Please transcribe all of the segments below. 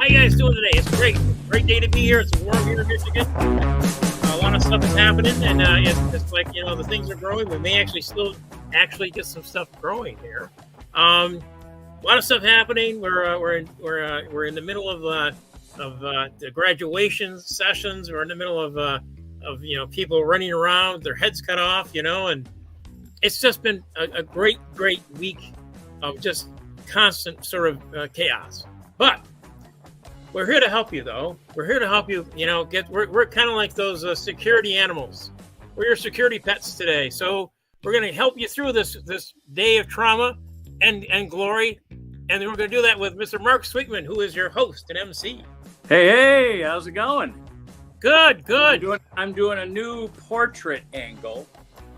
you guys doing today? It's great. Great day to be here. It's warm here in Michigan. A lot of stuff is happening, and it's like, the things are growing. We may actually get some stuff growing here. A lot of stuff happening. We're in the middle of the graduation sessions. We're in the middle of people running around, their heads cut off, and it's just been a great week of just constant sort of chaos. But we're here to help you, though. We're here to help you, we're kind of like those security animals. We're your security pets today. So we're going to help you through this day of trauma and glory. And then we're going to do that with Mr. Mark Sweetman, who is your host and MC. Hey, how's it going? Good. I'm doing a new portrait angle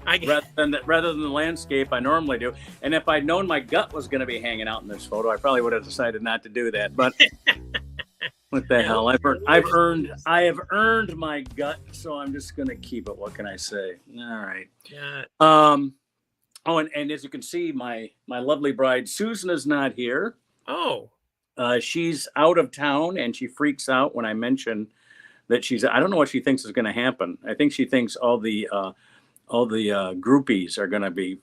rather than the landscape I normally do. And if I'd known my gut was going to be hanging out in this photo, I probably would have decided not to do that. But what the hell? I have earned my gut, so I'm just going to keep it. What can I say? All right. Yeah. And as you can see, my lovely bride Susan is not here. Oh. She's out of town, and she freaks out when I mention that I don't know what she thinks is going to happen. I think she thinks all the groupies are going to be,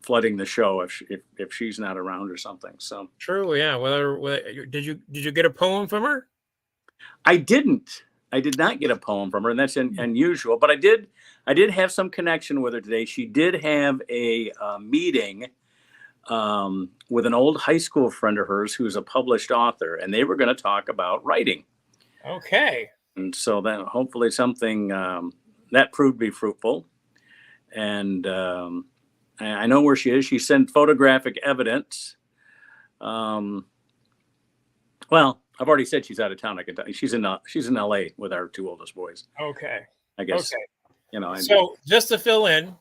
flooding the show if she's not around or something. So true, yeah. Whether did you get a poem from her? I didn't. I did not get a poem from her, and that's unusual. But I did have some connection with her today. She did have a meeting with an old high school friend of hers who's a published author, and they were going to talk about writing. Okay. And so then hopefully something that proved to be fruitful. And I know where she is. She sent photographic evidence. Well, I've already said she's out of town. I can tell you. She's in LA with our two oldest boys. Okay. I guess. Okay. So just to fill in.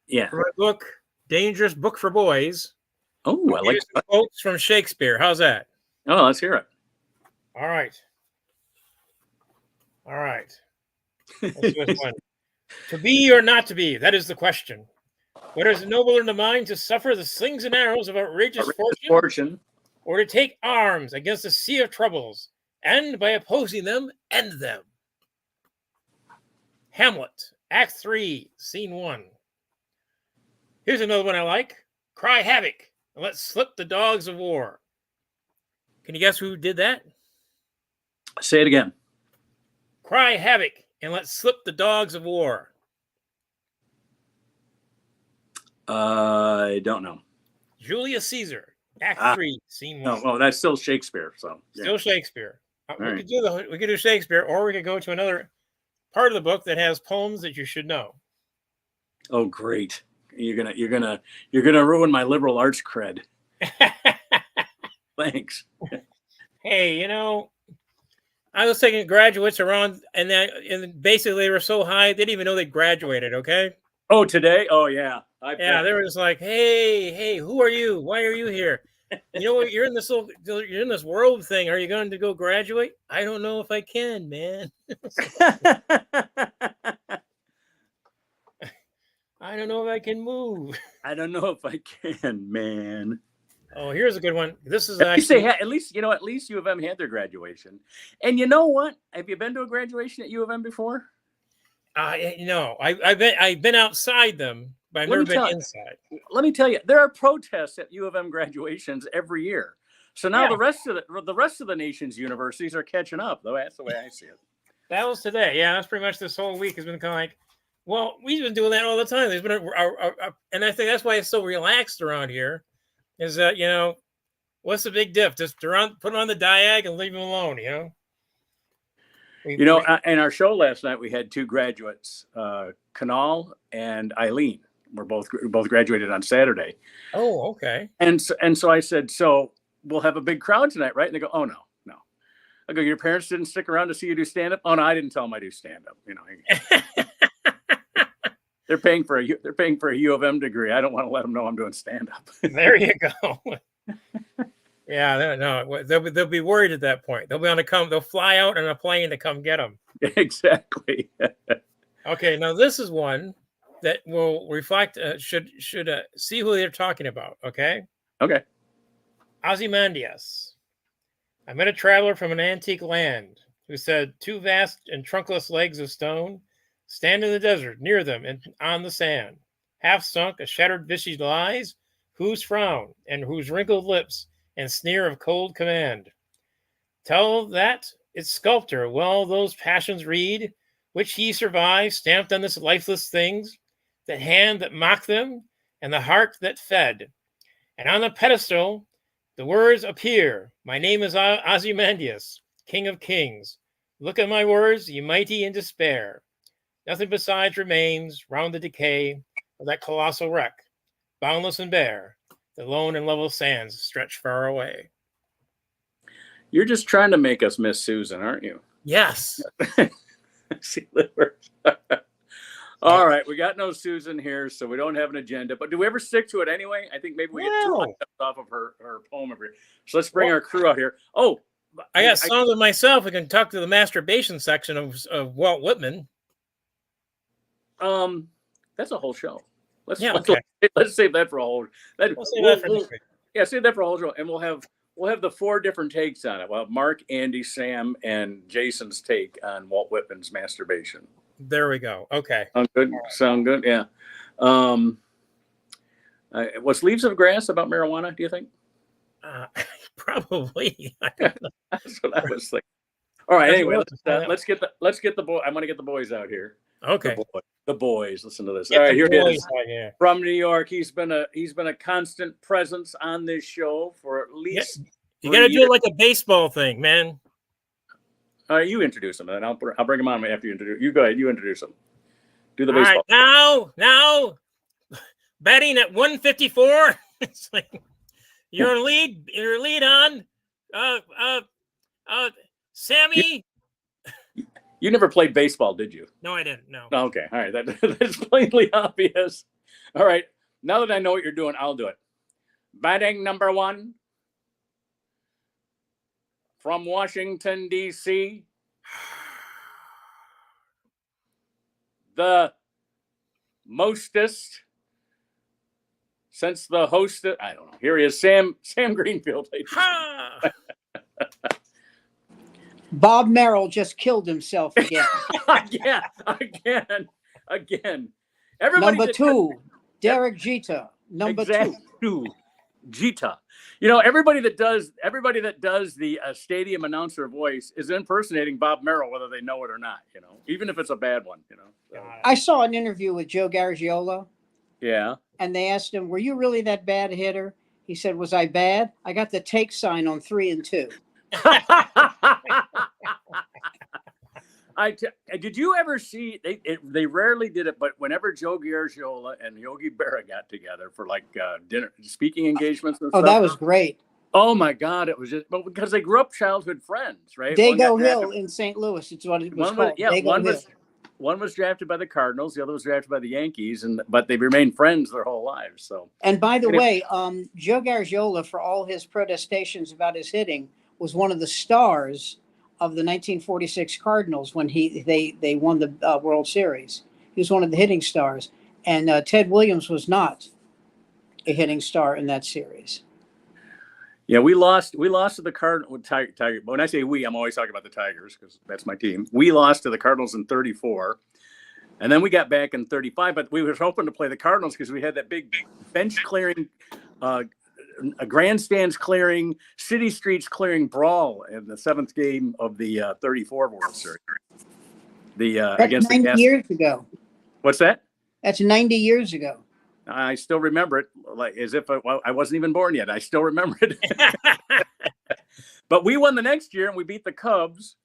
Yeah. My book, Dangerous Book for Boys. Oh, I like some quotes from Shakespeare. How's that? Oh, let's hear it. All right. Let's do this one. To be or not to be, that is the question. What is nobler in the mind, to suffer the slings and arrows of outrageous fortune, or to take arms against a sea of troubles, and by opposing them, end them? Hamlet, Act 3, Scene 1. Here's another one I like. Cry havoc, and let slip the dogs of war. Can you guess who did that? Say it again. Cry havoc, and let slip the dogs of war. I don't know. Julius Caesar, Act 3, Scene 1. No, well, that's still Shakespeare. So yeah. Still Shakespeare. We could do Shakespeare, or we could go to another part of the book that has poems that you should know. Oh, great! You're gonna ruin my liberal arts cred. Thanks. Hey, I was taking graduates around, and basically they were so high they didn't even know they graduated. Okay. Oh, today? Oh, yeah. They were just like, hey, who are you? Why are you here? You're in this world thing. Are you going to go graduate? I don't know if I can, man. I don't know if I can move. I don't know if I can, man. Oh, here's a good one. This is at least U of M had their graduation. And you know what? Have you been to a graduation at U of M before? No, I've been outside them, but I've never been inside. Let me tell you, there are protests at U of M graduations every year. So now the rest of the nation's universities are catching up, though. That's the way I see it. That was today. Yeah, that's pretty much this whole week has been kind of like, well, we've been doing that all the time. There's been and I think that's why it's so relaxed around here. Is that what's the big diff? Just put on the diag and leave them alone. In our show last night, we had two graduates, Kanal and Eileen. We're both graduated on Saturday. Oh, okay. And so I said, so we'll have a big crowd tonight, right? And they go, oh, no. I go, your parents didn't stick around to see you do stand-up? Oh, no, I didn't tell them I do stand-up. They're paying for a U of M degree. I don't want to let them know I'm doing stand-up. There you go. Yeah, no, they'll be worried at that point. They'll fly out on a plane to come get them. Exactly. Okay, now this is one that will reflect. Should see who they're talking about. Okay. Okay. Ozymandias. I met a traveler from an antique land who said 2 vast and trunkless legs of stone stand in the desert near them and on the sand. Half sunk, a shattered visage lies, whose frown and whose wrinkled lips and sneer of cold command tell that its sculptor well those passions read which he survives stamped on this lifeless things, the hand that mocked them and the heart that fed. And on the pedestal the words appear, my name is Ozymandias, King of Kings. Look at my words, ye mighty in despair. Nothing besides remains round the decay of that colossal wreck, boundless and bare, the lone and level sands stretch far away. You're just trying to make us miss Susan, aren't you? Yes. See, all right, we got no Susan here, so we don't have an agenda. But do we ever stick to it anyway? I think maybe we get 2 items off of her poem over here. So let's bring our crew out here. Oh, I got songs of myself. We can talk to the masturbation section of Walt Whitman. That's a whole show. Let's save that for a whole. Save that for a whole show, and we'll have the 4 different takes on it. We'll have Mark, Andy, Sam, and Jason's take on Walt Whitman's masturbation. There we go. Okay. Sound good. Yeah. Was Leaves of Grass about marijuana? Do you think? Probably. That's what I was thinking. All right. Anyway, let's get the boy. I'm gonna get the boys out here. Okay. The boys. Listen to this. All right. Here he is from New York. He's been a constant presence on this show for at least. You got to do it like a baseball thing, man. You introduce him, and I'll bring him on after you introduce. You go ahead. You introduce him. Do the baseball. All right, now, batting at 154. It's like your lead on. Sammy. You never played baseball, did you? No, I didn't. No. Okay. All right. That's plainly obvious. All right. Now that I know what you're doing, I'll do it. Batting number 1. From Washington, D.C., the mostest since the hostess. I don't know. Here he is, Sam Greenfield. Bob Merrill just killed himself again. Again. Number 2, Derek Jeter. Number 2. Jeter. You know, everybody that does the stadium announcer voice is impersonating Bob Merrill, whether they know it or not. You know, even if it's a bad one. You know. So. I saw an interview with Joe Garagiola. Yeah. And they asked him, "Were you really that bad a hitter?" He said, "Was I bad? I got the take sign on 3 and 2." Did you ever see? They rarely did it, but whenever Joe Garagiola and Yogi Berra got together for like dinner speaking engagements and stuff. Oh, that was great. Oh my God, it was just because they grew up childhood friends, right? Dago Hill in St. Louis. It's what it was called. One was drafted by the Cardinals, the other was drafted by the Yankees, but they remained friends their whole lives. So. And by the way, Joe Garagiola, for all his protestations about his hitting, was one of the stars of the 1946 Cardinals when they won the World Series. He was one of the hitting stars, and Ted Williams was not a hitting star in that series. Yeah, we lost to the Cardinals. Tiger. When I say we, I'm always talking about the Tigers because that's my team. We lost to the Cardinals in 34, and then we got back in 35. But we were hoping to play the Cardinals because we had that big bench clearing, grandstands clearing, city streets clearing brawl in the 7th game of the 34 World Series. That's against 90 years ago. What's that? That's 90 years ago. I still remember it like as if I wasn't even born yet. I still remember it. But we won the next year and we beat the Cubs,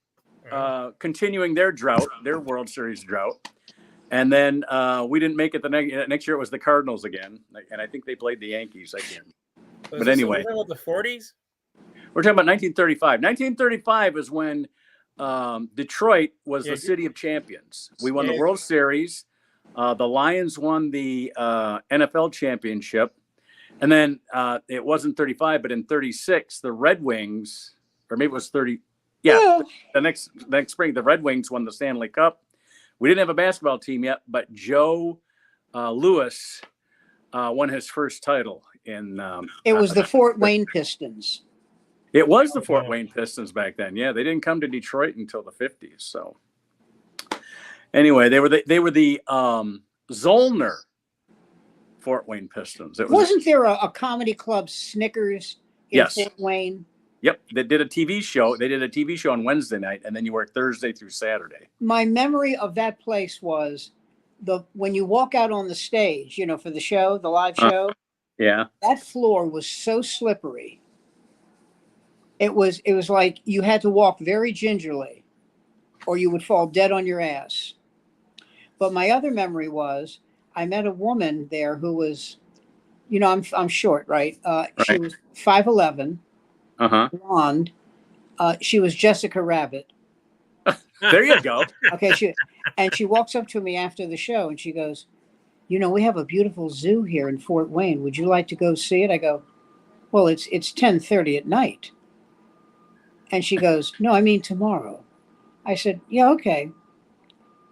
continuing their World Series drought. And then we didn't make it the next year. It was the Cardinals again, and I think they played the Yankees again. But anyway, about the 40s. We're talking about 1935. 1935 is when Detroit was the city of champions. We won the World Series. The Lions won the NFL championship. And then it wasn't 35, but in 36, the Red Wings, or maybe it was 30. Yeah, the next spring, the Red Wings won the Stanley Cup. We didn't have a basketball team yet, but Joe Louis won his first title. It was the Fort Wayne Pistons. It was the Fort Wayne Pistons back then. Yeah, they didn't come to Detroit until the 50s. So anyway, they were the Zollner Fort Wayne Pistons. Wasn't there a comedy club, Snickers, in Yes. Fort Wayne? Yep, they did a TV show. They did a TV show on Wednesday night, and then you worked Thursday through Saturday. My memory of that place was when you walk out on the stage, for the show, the live show. Yeah. That floor was so slippery. It was like you had to walk very gingerly, or you would fall dead on your ass. But my other memory was I met a woman there who was, I'm short, right? She was 5'11", blonde. She was Jessica Rabbit. There you go. Okay, she walks up to me after the show and she goes, we have a beautiful zoo here in Fort Wayne. Would you like to go see it? I go, well, it's 10:30 at night. And she goes, no, I mean tomorrow. I said, yeah, okay.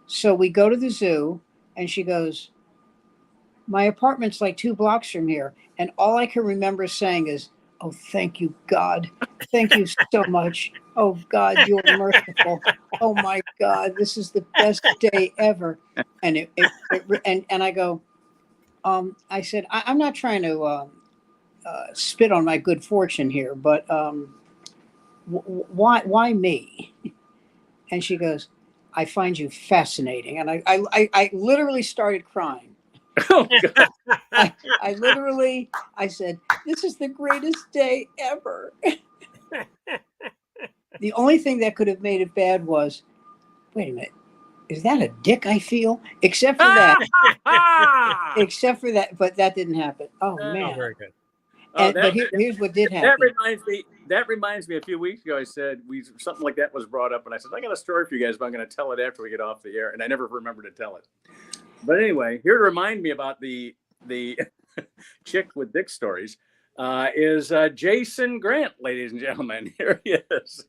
So we go to the zoo and she goes, my apartment's like 2 blocks from here. And all I can remember saying is, oh, thank you, God. Thank you so much. Oh, God, you're merciful. Oh, my God, this is the best day ever. And and I go, I said, I'm not trying to spit on my good fortune here, but why me? And she goes, I find you fascinating. And I literally started crying. Oh, God. I said, this is the greatest day ever. The only thing that could have made it bad was, wait a minute, is that a dick I feel? Except for that. But that didn't happen. Oh, man. Very good. But here's what did happen. That reminds me. A few weeks ago, I said something like that was brought up, and I said I got a story for you guys, but I'm going to tell it after we get off the air, and I never remember to tell it. But anyway, here to remind me about the chick with dick stories is Jason Grant, ladies and gentlemen. Here he is.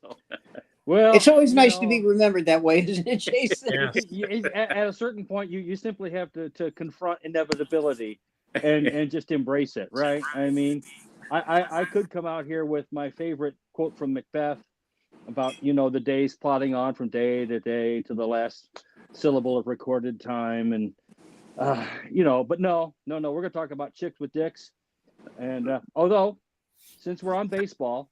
Well, it's always nice to be remembered that way, isn't it, Jason? Yeah. At a certain point, you simply have to confront inevitability and just embrace it, right? I mean, I could come out here with my favorite quote from Macbeth about, the days plodding on from day to day to the last syllable of recorded time. And, but no, we're going to talk about chicks with dicks. And although, since we're on baseball,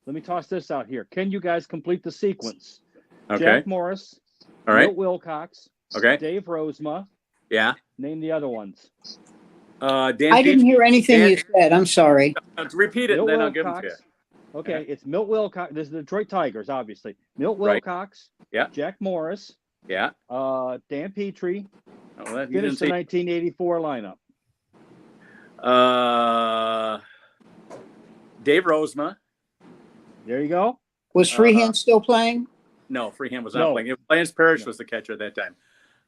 let me toss this out here. Can you guys complete the sequence? Okay. Jack Morris. All right. Milt Wilcox. Okay. Dave Rosema. Yeah. Name the other ones. I didn't hear anything you said. I'm sorry. Repeat it, Milt and then Wilcox. I'll give them to you. Okay, it's Milt Wilcox. This is the Detroit Tigers, obviously. Milt Wilcox. Right. Yeah. Jack Morris. Yeah. Dan Petrie. Oh, that, Finished the 1984 lineup. Dave Rosema. There you go. Was Freehand still playing? No, Freehand was not playing. Lance Parrish was the catcher at that time.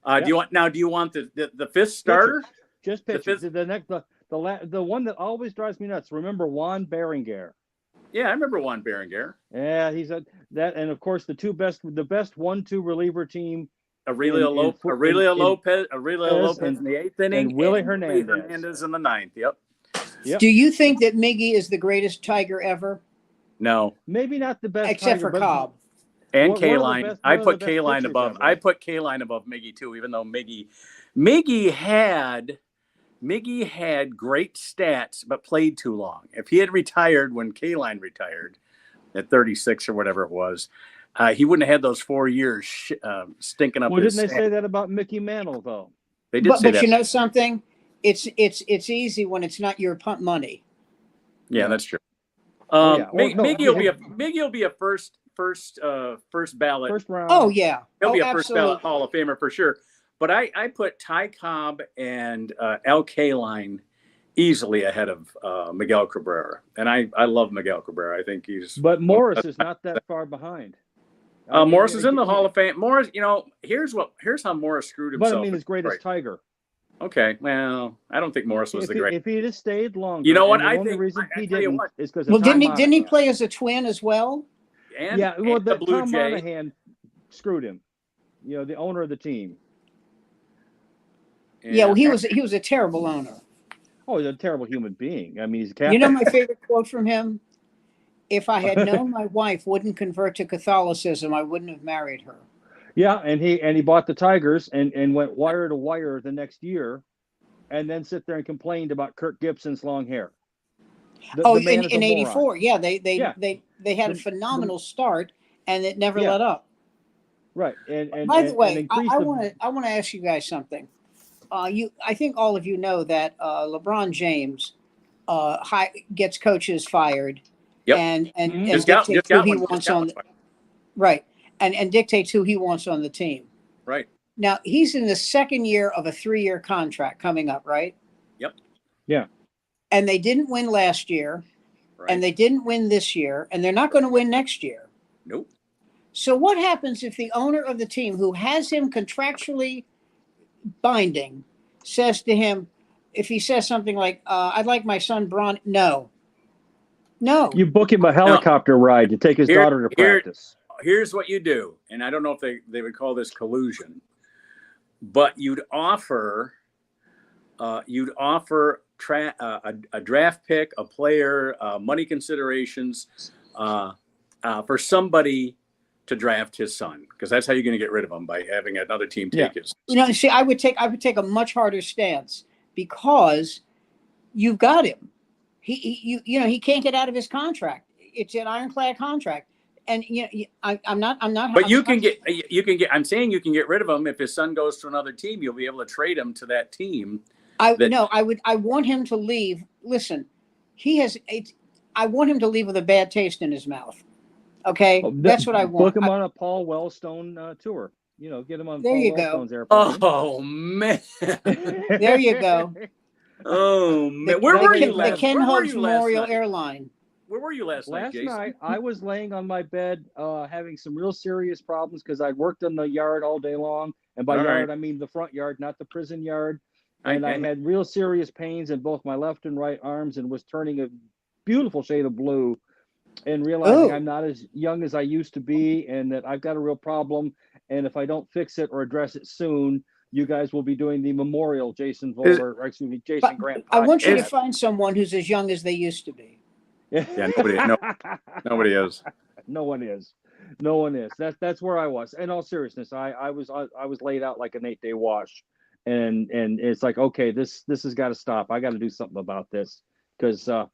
Yeah. Do you want the fifth starter? Just pitcher. The one that always drives me nuts. Remember Juan Berenguer? Yeah, I remember Juan Berenguer. Yeah, he's that, and of course the best 1-2 reliever team. Aurelio Lopez in the 8th inning, and Willie Hernandez in the 9th. Yep. Do you think that Miggy is the greatest Tiger ever? No, maybe not the best, except Tiger, for Cobb and Kaline. I put Kaline above. I put Kaline above Miggy too, even though Miggy had great stats, but played too long. If he had retired when Kaline retired at 36 or whatever it was, he wouldn't have had those 4 years stinking up. Well, didn't they say that about Mickey Mantle though? They did say that. But you know something? It's easy when it's not your punt money. Yeah, that's true. Miggy will be a first ballot. First round. Oh yeah. He'll be a absolutely. first ballot Hall of Famer for sure. But I put Ty Cobb and Al Kaline easily ahead of Miguel Cabrera, and I love Miguel Cabrera. I think he's. But Morris is not that far behind. Morris is in the Hall of Fame. Morris, here's how Morris screwed himself. But I mean, his greatest Tiger. Okay, well, I don't think Morris was the great. If he'd have stayed longer, you know what? The only reason he didn't is because. Well, didn't he play as a twin as well? And the Blue Tom Jay. Monahan screwed him. The owner of the team. Yeah, well, he was a terrible owner. Oh, he's a terrible human being. I mean, he's a captain. My favorite quote from him? If I had known my wife wouldn't convert to Catholicism, I wouldn't have married her. Yeah, and he bought the Tigers and went wire to wire the next year, and then sit there and complained about Kirk Gibson's long hair. The man is a in moron. '84, yeah, they had a The- phenomenal start, and it never let up. Right, and by the way, increased I want to ask you guys something. I think all of you know that LeBron James gets coaches fired, Yep. and Just got dictates who he one. wants on right, and dictates who he wants on the team. Right. Now he's in the second year of a 3-year contract coming up, right? Yep. Yeah. And they didn't win last year, Right. and they didn't win this year, and they're not going to win next year. Nope. So what happens if the owner of the team, who has him contractually binding, says to him, if he says something like, "I'd like my son Braun," no. You book him a helicopter ride to take his daughter to practice. Here's what you do, and I don't know if they would call this collusion, but you'd offer a draft pick, a player, money considerations for somebody to draft his son, because that's how you're going to get rid of him, by having another team take his. See, I would take a much harder stance, because you've got him. He can't get out of his contract. It's an ironclad contract, and I'm not. But you can get. I'm saying you can get rid of him if his son goes to another team. You'll be able to trade him to that team. I want him to leave. Listen, I want him to leave with a bad taste in his mouth. Okay, that's what I want. Book him on a Paul Wellstone tour. Get him on there Paul you Wellstone's go. airplane. Oh man. There you go. Oh man, where were you last? The Ken Hobbs Memorial Airline. Where were you last night, Jason? Last night, I was laying on my bed, having some real serious problems because I'd worked in the yard all day long, and by yard I mean the front yard, not the prison yard. And I had real serious pains in both my left and right arms, and was turning a beautiful shade of blue, and realizing I'm not as young as I used to be, and that I've got a real problem. And if I don't fix it or address it soon, you guys will be doing the memorial Jason Grant podcast. I want you to find someone who's as young as they used to be. Yeah, nobody is. No one is. That's where I was. In all seriousness, I was laid out like an 8-day wash, and it's like, okay, this has got to stop. I got to do something about this, because like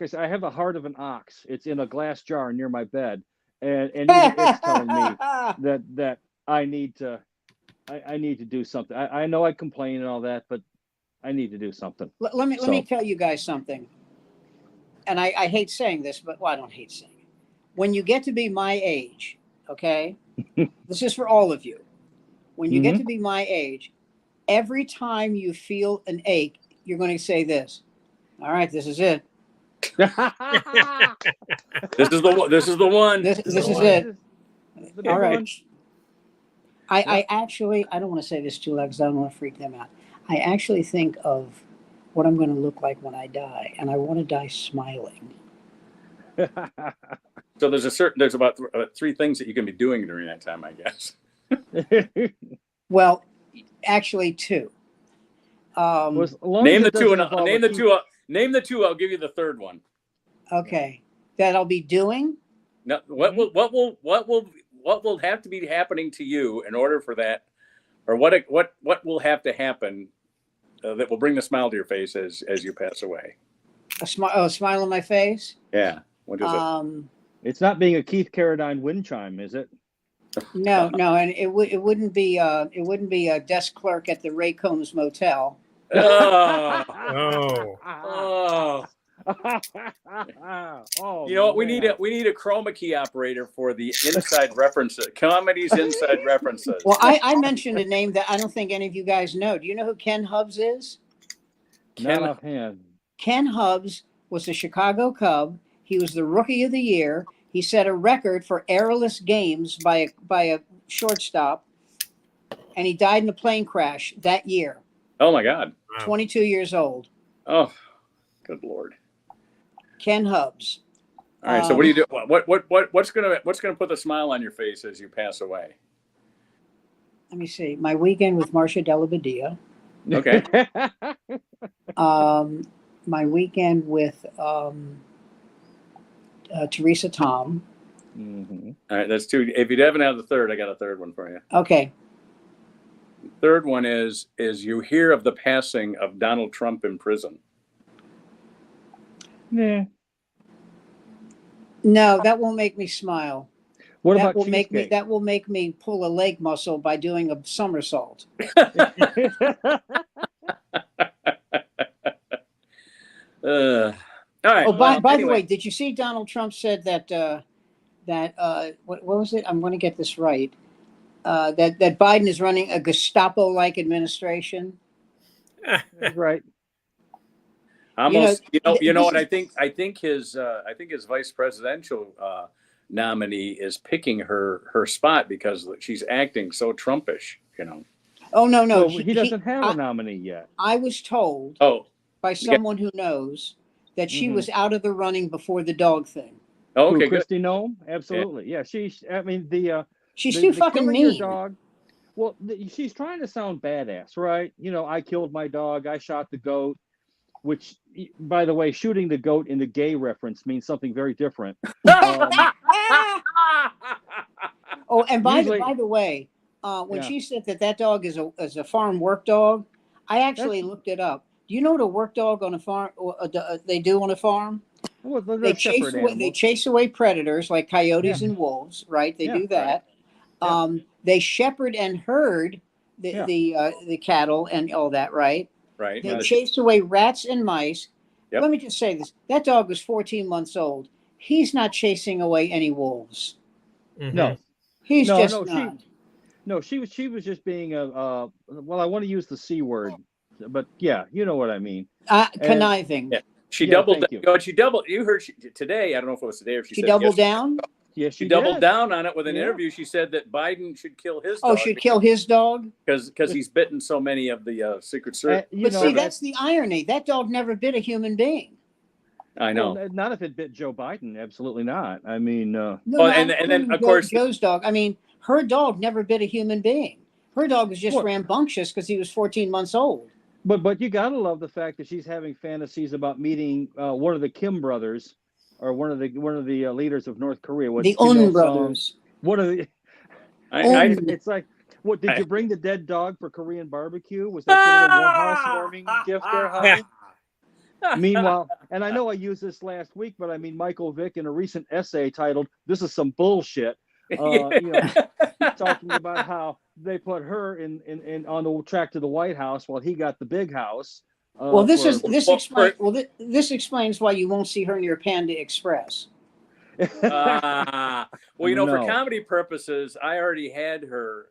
I said, I have the heart of an ox. It's in a glass jar near my bed, and even it's telling me that I need to do something. I know I complain and all that, but I need to do something. Let me tell you guys something. And I hate saying this, but I don't hate saying it. When you get to be my age, okay, this is for all of you. When you get to be my age, every time you feel an ache, you're going to say this. All right, this is it. This is the one. This is it. All right. I actually, I don't want to say this too loud because I don't want to freak them out. I actually think of what I'm going to look like when I die, and I want to die smiling. So there's about 3 things that you can be doing during that time, I guess. Well, actually 2. Name the 2. I'll give you the third one. Okay, that I'll be doing. No, what will have to be happening to you in order for that, or what will have to happen that will bring the smile to your face as you pass away? A smile on my face. Yeah. What is it? It's not being a Keith Carradine wind chime, is it? No, and it wouldn't be a desk clerk at the Ray Combs Motel. Oh. You know what? We need a chroma key operator for the inside references. Comedy's inside references. Well, I mentioned a name that I don't think any of you guys know. Do you know who Ken Hubbs is? Not offhand. Ken Hubbs was a Chicago Cub. He was the Rookie of the Year. He set a record for errorless games by a shortstop, and he died in a plane crash that year. Oh my God! 22 years old. Oh, good Lord. Ken Hubbs. All right. So what do you do? What's gonna put the smile on your face as you pass away? Let me see. My weekend with Marcia Delabadia. Okay. my weekend with Teresa Tom. Mm-hmm. All right, that's two. If you haven't had the third, I got a third one for you. Okay. Third one is you hear of the passing of Donald Trump in prison. Yeah. No, that won't make me smile. What that about will make me cheesecake? that will make me pull a leg muscle by doing a somersault. All right. Oh, by anyway. the way, did you see Donald Trump said that what was it? I'm going to get this right. That Biden is running a Gestapo-like administration. Right. Almost. You know what? I think his vice presidential nominee is picking her spot because she's acting so Trumpish. You know. Oh no. Well, he doesn't have a nominee yet. I was told by someone who knows that she was out of the running before the dog thing. Oh, okay, Christy Nome? Absolutely. Yeah, she's too fucking mean. Dog. Well, she's trying to sound badass, right? You know, I killed my dog, I shot the goat, which, by the way, shooting the goat in the gay reference means something very different. Oh, and by the way, when she said that dog is a farm work dog, I actually looked it up. Do you know what a work dog on a farm they do on a farm? Well, they chase away predators like coyotes and wolves, right? They do that. Right. They shepherd and herd the cattle and all that, right? Right. They chase away rats and mice. Yep. Let me just say this: that dog was 14 months old. He's not chasing away any wolves. Mm-hmm. No, he's just not. She was just being well, I want to use the C word, but yeah, you know what I mean. Conniving. Yeah. She doubled. You heard today. I don't know if it was today or if she said doubled down. Yes, she doubled down on it with an interview. She said that Biden should kill his dog. Oh, should kill his dog? Because he's bitten so many of the Secret Service. But see, that's the irony. That dog never bit a human being. I know. Well, not if it bit Joe Biden. Absolutely not. I mean, and then of course Joe's dog. I mean, her dog never bit a human being. Her dog was just rambunctious because he was 14 months old. But you gotta love the fact that she's having fantasies about meeting one of the Kim brothers, or one of the leaders of North Korea. The Un brothers. One of the. It's like, what did you bring the dead dog for Korean barbecue? Was that your little housewarming gift there, honey? Meanwhile, and I know I used this last week, but I mean Michael Vick in a recent essay titled "This is some bullshit." Talking about how they put her in on the track to the White House while he got the big house. This explains why you won't see her near Panda Express. Well, for comedy purposes, I already had her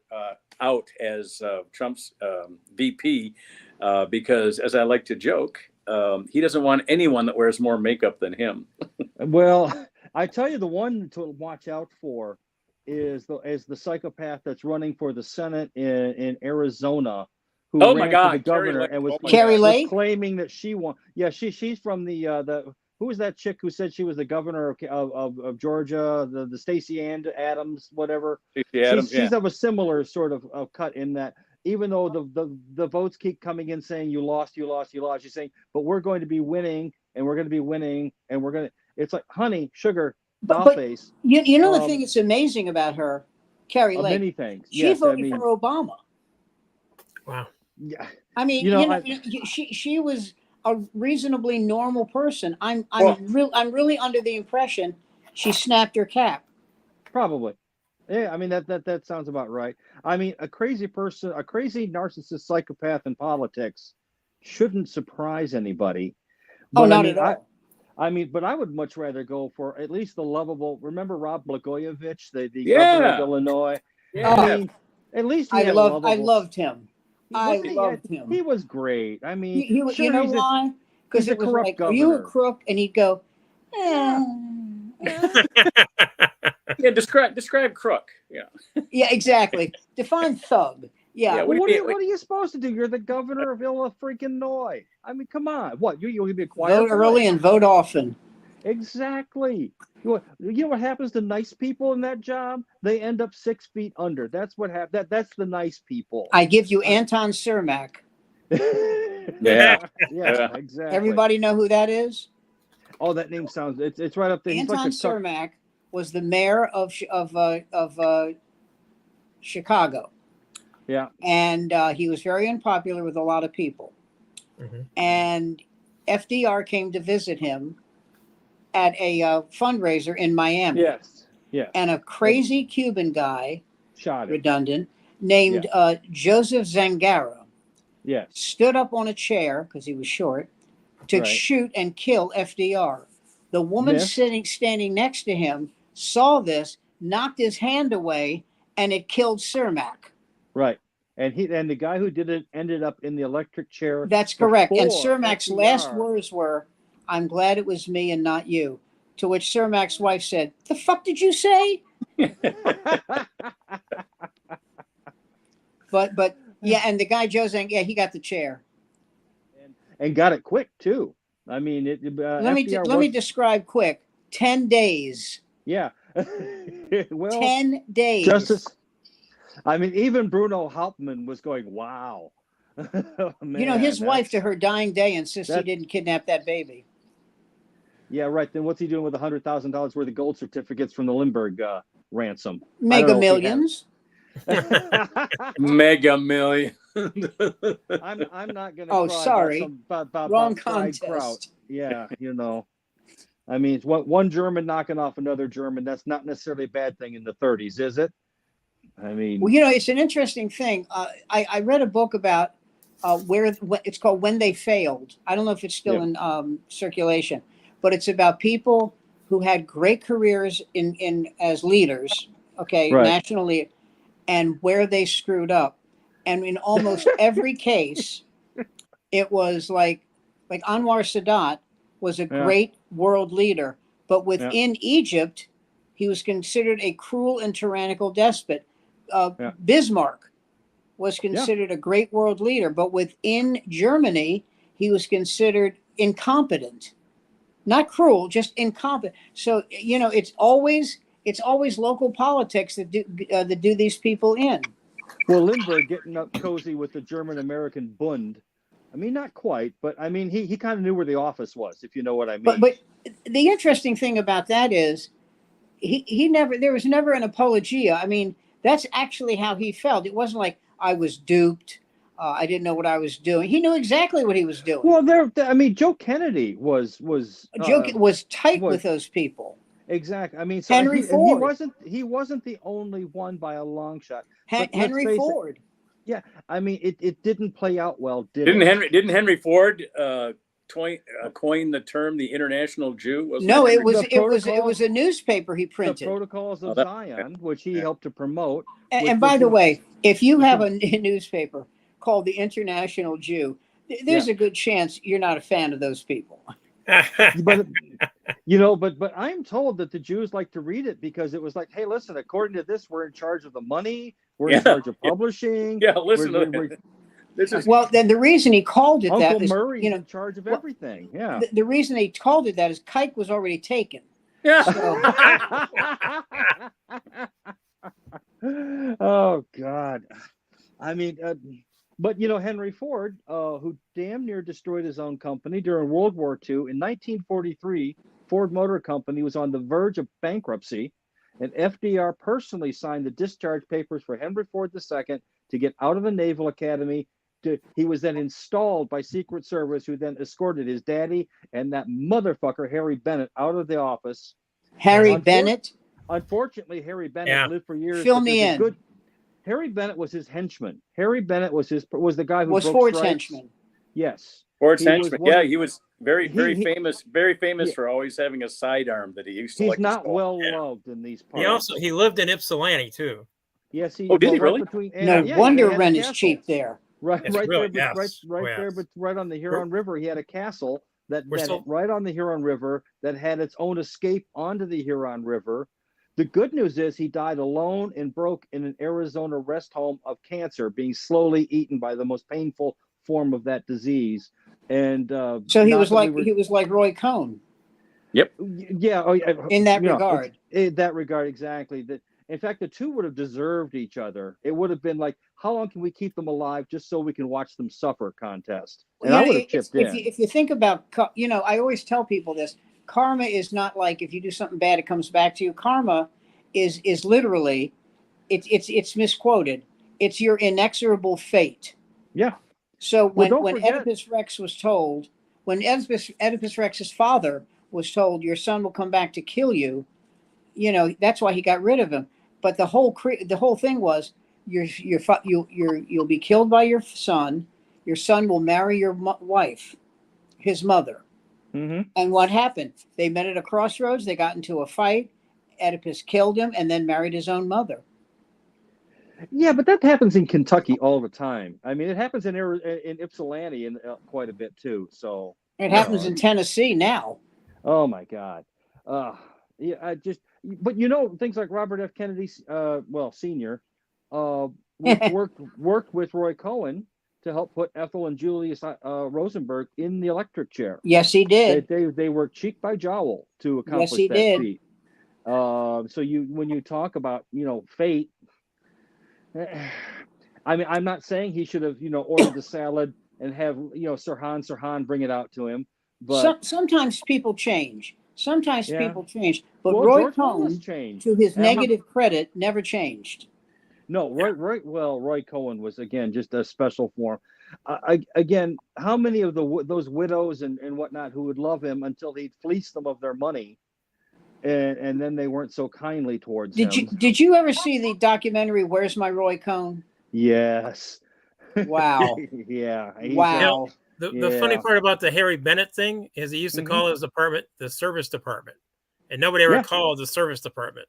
out as Trump's VP because, as I like to joke, he doesn't want anyone that wears more makeup than him. Well, I tell you, the one to watch out for is the psychopath that's running for the Senate in Arizona, who ran for the governor and was claiming that she won. Yeah, she's from the who was that chick who said she was the governor of Georgia, the Stacey Adams, whatever. She's of a similar sort of cut in that. Even though the votes keep coming in saying you lost, she's saying, but we're going to be winning, and we're going to be winning, and we're going to. It's like honey, sugar. But you know the thing that's amazing about her, Carrie Lake. Many things. She voted for Obama. Wow. Yeah. I mean, she was a reasonably normal person. I'm really under the impression she snapped her cap. Probably. Yeah, I mean that sounds about right. I mean, a crazy person, a crazy narcissist psychopath in politics shouldn't surprise anybody. But, not at all. I mean, but I would much rather go for at least the lovable. Remember Rob Blagojevich, the governor of Illinois? Yeah. I mean, at least I loved him. I loved him. He was great. I mean, you know why? Because it was like, governor. Are you a crook? And he'd go, Yeah, describe crook. Yeah. Yeah, exactly. Define thug. Yeah. What are you supposed to do? You're the governor of Illinois. I mean, come on. What? You're going to be a quiet vote early and vote often. Exactly. You know what happens to nice people in that job? They end up 6 feet under. That's what happens. That's the nice people. I give you Anton Cermak. Yeah, exactly. Everybody know who that is? Oh, that name sounds, it's right up there. He's Anton like Cermak was the mayor of Chicago. Yeah. And he was very unpopular with a lot of people. Mhm. And FDR came to visit him at a fundraiser in Miami. Yes. Yeah. And a crazy Cuban guy, Shot him. redundant, named Joseph Zangara, Yes. stood up on a chair because he was short to shoot and kill FDR. The woman standing next to him saw this, knocked his hand away, and it killed Cermak. Right. And the guy who did it ended up in the electric chair. That's correct. And Cermak's last words were, "I'm glad it was me and not you." To which Cermak's wife said, "The fuck did you say?" But yeah, and the guy Joe Zang, he got the chair. And got it quick too. I mean, let me describe quick. 10 days. Yeah. Well, 10 days. Justice. I mean, even Bruno Hauptmann was going, "Wow." Man, his wife to her dying day insists he didn't kidnap that baby. Yeah, right. Then what's he doing with $100,000 worth of gold certificates from the Lindbergh ransom? Mega Millions. Mega Million. I'm not going to. Oh, sorry. Wrong contest. Yeah, I mean, it's one German knocking off another German. That's not necessarily a bad thing in the 30s, is it? I mean, well, it's an interesting thing. I read a book about where it's called "When They Failed." I don't know if it's still in circulation, but it's about people who had great careers in as leaders, national leader, and where they screwed up. And in almost every case, it was like Anwar Sadat was a great world leader, but within Egypt, he was considered a cruel and tyrannical despot. Bismarck was considered a great world leader, but within Germany, he was considered incompetent. Not cruel, just incompetent. So, it's always local politics that do these people in. Well, Lindbergh getting up cozy with the German-American Bund. I mean, not quite, but I mean, he kind of knew where the office was, if you know what I mean. But the interesting thing about that is there was never an apologia. I mean, that's actually how he felt. It wasn't like I was duped. I didn't know what I was doing. He knew exactly what he was doing. Well, Joe Kennedy was tight with those people. Exactly. I mean, Henry Ford. He wasn't the only one by a long shot. Henry Ford. Yeah, I mean, it didn't play out well, didn't it? Didn't Henry Ford coin the term the international Jew? No, it was a newspaper he printed. The Protocols of Zion, which he helped to promote. And by the way, if you have a newspaper called the International Jew, there's a good chance you're not a fan of those people. But I'm told that the Jews like to read it because it was like, hey, listen, according to this, we're in charge of the money, we're in charge of publishing. Yeah, listen to it. Well, then the reason he called it Uncle that is, Murray's in charge of everything. Yeah. The reason he called it that is Kike was already taken. Yeah. So. Oh God. I mean, but Henry Ford, who damn near destroyed his own company during World War II, in 1943, Ford Motor Company was on the verge of bankruptcy, and FDR personally signed the discharge papers for Henry Ford II to get out of the Naval Academy. He was then installed by Secret Service, who then escorted his daddy and that motherfucker Harry Bennett out of the office. Harry Bennett? Unfortunately, Harry Bennett lived for years. Fill me in. Harry Bennett was his henchman. Harry Bennett was the guy who was broke Ford's strikes. henchman. Yes. Ford's henchman. Yeah, he was very famous for always having a sidearm that he used to. He's not well loved in these parts. He lived in Ypsilanti too. Yes, he. Did he really? No wonder rent is cheap there. Right on the Huron River, he had a castle right on the Huron River that had its own escape onto the Huron River. The good news is he died alone and broke in an Arizona rest home of cancer, being slowly eaten by the most painful form of that disease. And so he was like Roy Cohn. Yep. Yeah. In that regard. In that regard, exactly. In fact, the two would have deserved each other. It would have been like, how long can we keep them alive just so we can watch them suffer contest? And I would have chipped in. If you think about, I always tell people this: karma is not like if you do something bad, it comes back to you. Karma is literally, it's misquoted. It's your inexorable fate. Yeah. So when forget, Oedipus Rex was told, when Oedipus Rex's father was told, your son will come back to kill you, that's why he got rid of him. But the whole thing was, you'll be killed by your son. Your son will marry your wife, his mother. Mm-hmm. And what happened? They met at a crossroads. They got into a fight. Oedipus killed him and then married his own mother. Yeah, but that happens in Kentucky all the time. I mean, it happens in Ypsilanti quite a bit too. So it happens in Tennessee now. Oh my God. Yeah, but things like Robert F. Kennedy, Senior, worked with Roy Cohn to help put Ethel and Julius Rosenberg in the electric chair. Yes, he did. They worked cheek by jowl to accomplish that feat. So when you talk about fate, I mean, I'm not saying he should have ordered the salad and have Sirhan bring it out to him. But sometimes people change. People change. But Roy Cohn, to his negative credit, never changed. No, Roy Cohn was, again, just a special form. Again, how many of those widows and whatnot who would love him until he'd fleece them of their money, and then they weren't so kindly towards him. Did you ever see the documentary Where's My Roy Cohn? Yes. Wow. Yeah. Wow. The funny part about the Harry Bennett thing is he used to call his department the service department, and nobody ever called the service department.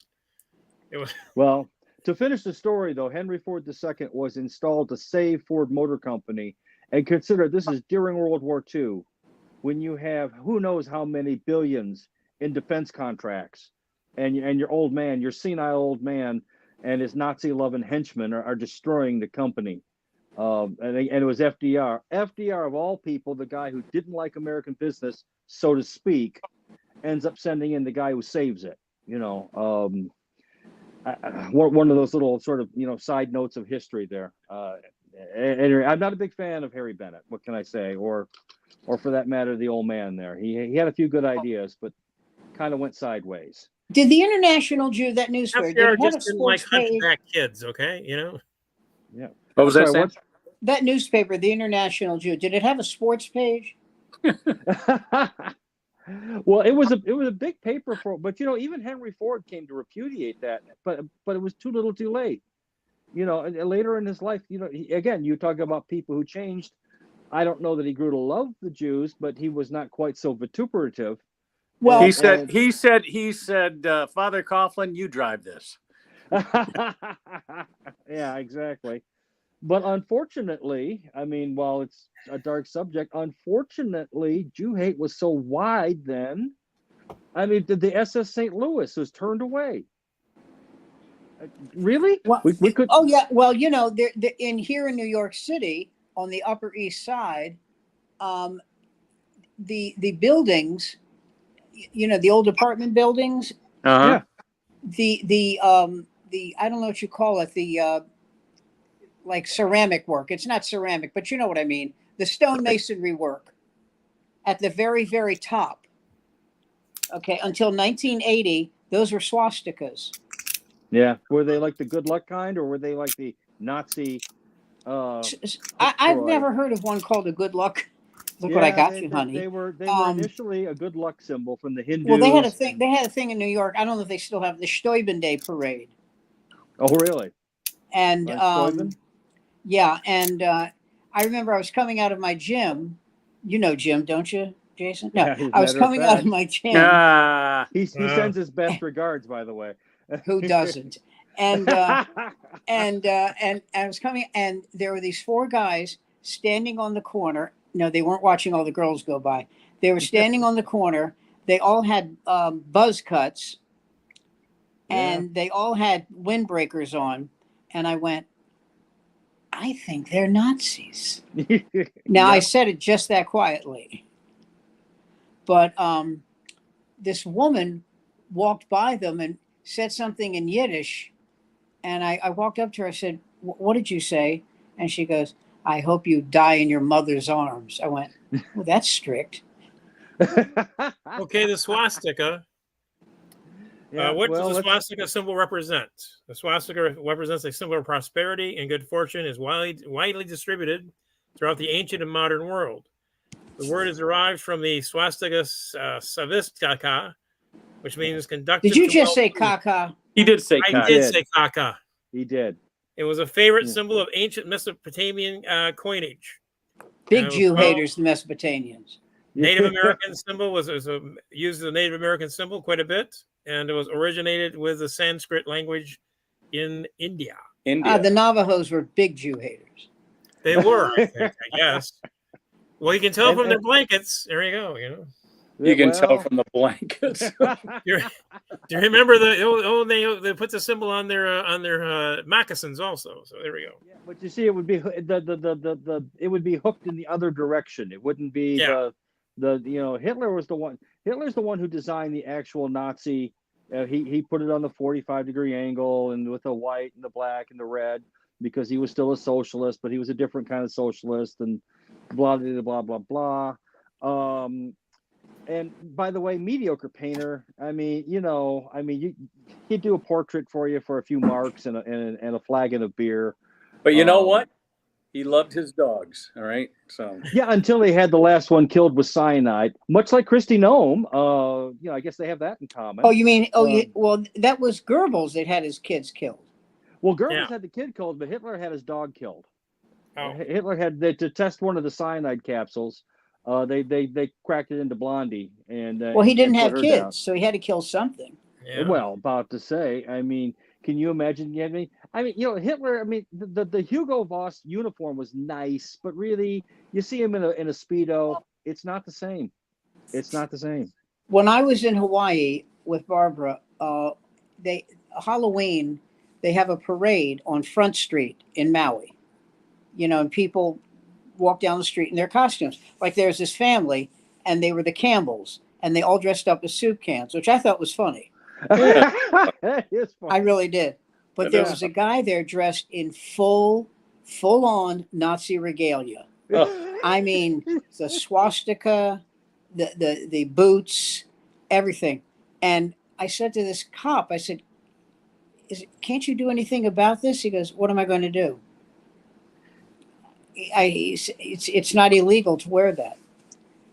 Well, to finish the story, though, Henry Ford II was installed to save Ford Motor Company, and consider this is during World War II, when you have who knows how many billions in defense contracts, and your senile old man, and his Nazi-loving henchmen are destroying the company. And it was FDR. FDR, of all people, the guy who didn't like American business, so to speak, ends up sending in the guy who saves it. One of those little sort of side notes of history there. Anyway, I'm not a big fan of Harry Bennett. What can I say? Or for that matter, the old man there. He had a few good ideas, but kind of went sideways. Did the International Jew, that newspaper, did it have a sports page? Hunchback kids, okay, Yeah. What was that saying? That newspaper, the International Jew, did it have a sports page? Well, it was a big paper but even Henry Ford came to repudiate that, but it was too little, too late. Later in his life, again, you talk about people who changed. I don't know that he grew to love the Jews, but he was not quite so vituperative. Well, he said, Father Coughlin, you drive this. Yeah, exactly. But unfortunately, I mean, while it's a dark subject, unfortunately, Jew hate was so wide then. I mean, the SS St. Louis was turned away. Really? Well, we could. Oh yeah. Well, they're in here in New York City on the Upper East Side, the buildings, the old apartment buildings. Uh-huh. Yeah. The I don't know what you call it. The like ceramic work. It's not ceramic, but you know what I mean. The stone masonry work at the very, very top. Okay, until 1980, those were swastikas. Yeah, were they like the good luck kind, or were they like the Nazi? I've never heard of one called a good luck. Look what I got you, honey. They were initially a good luck symbol from the Hindus. Well, they had a thing. They had a thing in New York. I don't know if they still have the Steuben Day parade. Oh, really? And yeah, and I remember I was coming out of my gym. You know Jim, don't you, Jason? No, yeah, I was coming out of my gym. He sends his best regards, by the way. Who doesn't? And I was coming, and there were these four guys standing on the corner. No, they weren't watching all the girls go by. They were standing on the corner. They all had buzz cuts, and they all had windbreakers on. And I went, I think they're Nazis. Now, I said it just that quietly. But this woman walked by them and said something in Yiddish, And I walked up to her. I said, "What did you say?" And she goes, "I hope you die in your mother's arms." I went, "Well, that's strict." Okay, the swastika. Yeah, What does well, the let's. swastika symbol represent? The swastika represents a symbol of prosperity and good fortune, is widely distributed throughout the ancient and modern world. The word is derived from the swastika savistika, which means conductive Did you to just say well-being. caca? He did say I cock. did did. say kaka. He did. It was a favorite Yeah. symbol of ancient Mesopotamian coinage. Big It was Jew followed- haters, the Mesopotamians. Native American symbol was used as a Native American symbol quite a bit, and it was originated with the Sanskrit language in India. India. The Navajos were big Jew haters. They were, I think, I guess. Well, you can tell And- from their and- blankets. There you go. You know, You can tell Well, from the blankets. do you remember they put the symbol on their moccasins also? So there we go. Yeah, but you see, it would be it would be hooked in the other direction. It wouldn't be Yeah. Hitler was the one. Hitler's the one who designed the actual Nazi. He put it on the 45-degree angle and with the white and the black and the red because he was still a socialist, but he was a different kind of socialist and blah blah blah blah blah. And by the way, mediocre painter. I mean, he'd do a portrait for you for a few marks and a flagon of beer. But you know what? He loved his dogs. All right. So Yeah, until they had the last one killed with cyanide, much like Christy Nome. I guess they have that in common. Oh, you mean? Well, that was Goebbels that had his kids killed. Well, Goebbels Yeah. had the kid killed, but Hitler had his dog killed. Oh. Hitler had to test one of the cyanide capsules. They cracked it into Blondie, and Well, he didn't and have put her kids, down. so he had to kill something. Yeah. Well, about to say, I mean, can you imagine? Hitler. I mean, the Hugo Boss uniform was nice, but really, you see him in a Speedo, it's not the same. It's not the same. When I was in Hawaii with Barbara, Halloween, they have a parade on Front Street in Maui. And people walk down the street in their costumes. Like there's this family, and they were the Campbells, and they all dressed up as soup cans, which I thought was funny. It's fun. I really did. But there was a guy there dressed in full-on Nazi regalia. I mean, the swastika, the boots, everything. And I said to this cop, I said, "Can't you do anything about this?" He goes, "What am I going to do?" It's not illegal to wear that.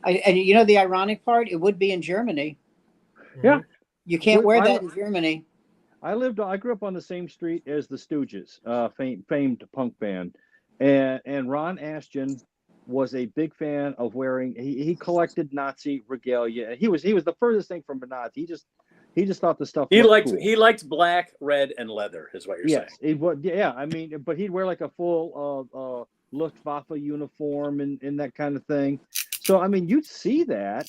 And the ironic part, it would be in Germany. Yeah. You can't wear that in Germany. I grew up on the same street as the Stooges, famed punk band, and Ron Ashton was a big fan of wearing. He collected Nazi regalia. He was the furthest thing from a Nazi. He just thought the stuff. he cool. liked black, red, and leather. Is what you're saying? Yes, it was. Yeah, I mean, but he'd wear like a full Luftwaffe uniform and that kind of thing. So I mean, you'd see that,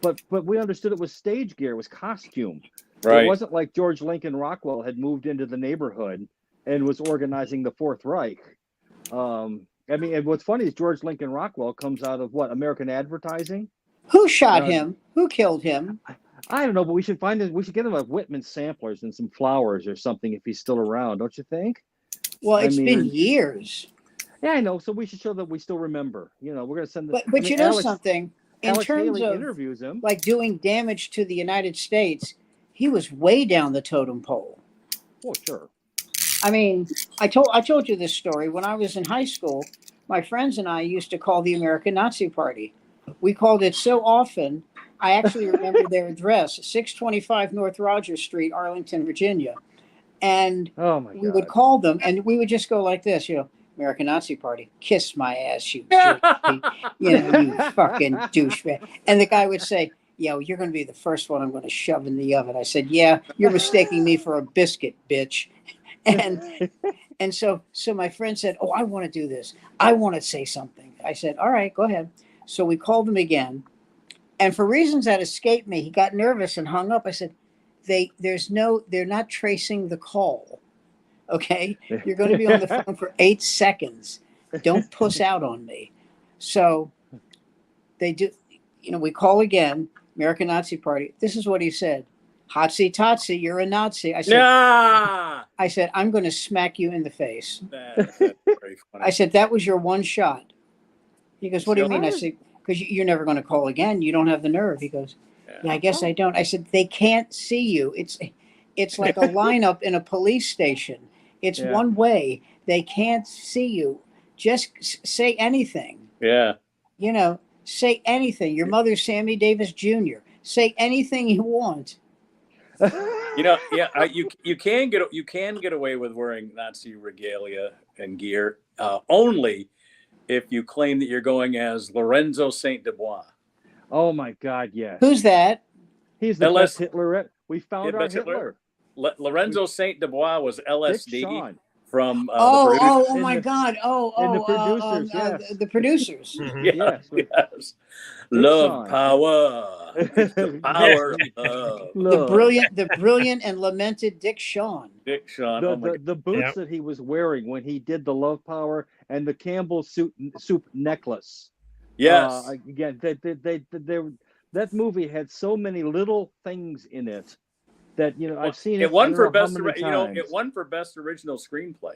but we understood it was stage gear, it was costume. Right. It wasn't like George Lincoln Rockwell had moved into the neighborhood and was organizing the Fourth Reich. I mean, and what's funny is George Lincoln Rockwell comes out of what, American Advertising? Who shot him? Who killed him? I don't know, but we should find it. We should get him a Whitman samplers and some flowers or something if he's still around, don't you think? Well, it's been years. Yeah, I know. So we should show that we still remember. We're going to send. But something. In Alex terms Haley of interviews him, like doing damage to the United States, he was way down the totem pole. Oh, sure. I mean, I told you this story. When I was in high school, my friends and I used to call the American Nazi Party. We called it so often, I actually remember their address, 625 North Rogers Street, Arlington, Virginia. And we would call them, and we would just go like this, American Nazi Party, kiss my ass, you gypsy, you fucking douchebag. And the guy would say, "Yo, you're going to be the first one I'm going to shove in the oven." I said, "Yeah, you're mistaking me for a biscuit, bitch." And so my friend said, "Oh, I want to do this. I want to say something." I said, "All right, go ahead." So we called him again. And for reasons that escaped me, he got nervous and hung up. I said, they're not tracing the call. Okay. You're going to be on the phone for 8 seconds. Don't puss out on me. So they do, we call again, American Nazi Party. This is what he said. Hotsy totsy, you're a Nazi. I said, Yeah. I said, I'm going to smack you in the face. That's very funny. I said, that was your one shot. He goes, what do you mean? I Sure. said, because you're never going to call again. You don't have the nerve. He goes, yeah, I guess I don't. I said, they can't see you. It's like a lineup in a police station. It's Yeah. one way. They can't see you. Just say anything. Yeah. You know, say anything. Your mother's Sammy Davis Jr. Say anything you want. You know, yeah, you can get away with wearing Nazi regalia and gear only if you claim that you're going as Lorenzo Saint Dubois. Oh my God, yes. Who's that? He's the LS best Hitler. We found our Hitler. Lorenzo Saint Dubois was Dick LSD Shawn. from the Oh In my the- God. in the producers, yes. The producers. Mhm. Yes, Yes. yes. Love, Shawn. power. It's the power of love. The brilliant and lamented Dick Shawn. Dick Shawn. Oh my God. The boots Yeah. that he was wearing when he did the Love Power and the Campbell soup necklace. Yes. Again, that movie had so many little things in it that I've seen it won I for don't know how best. many times. It won for best original screenplay.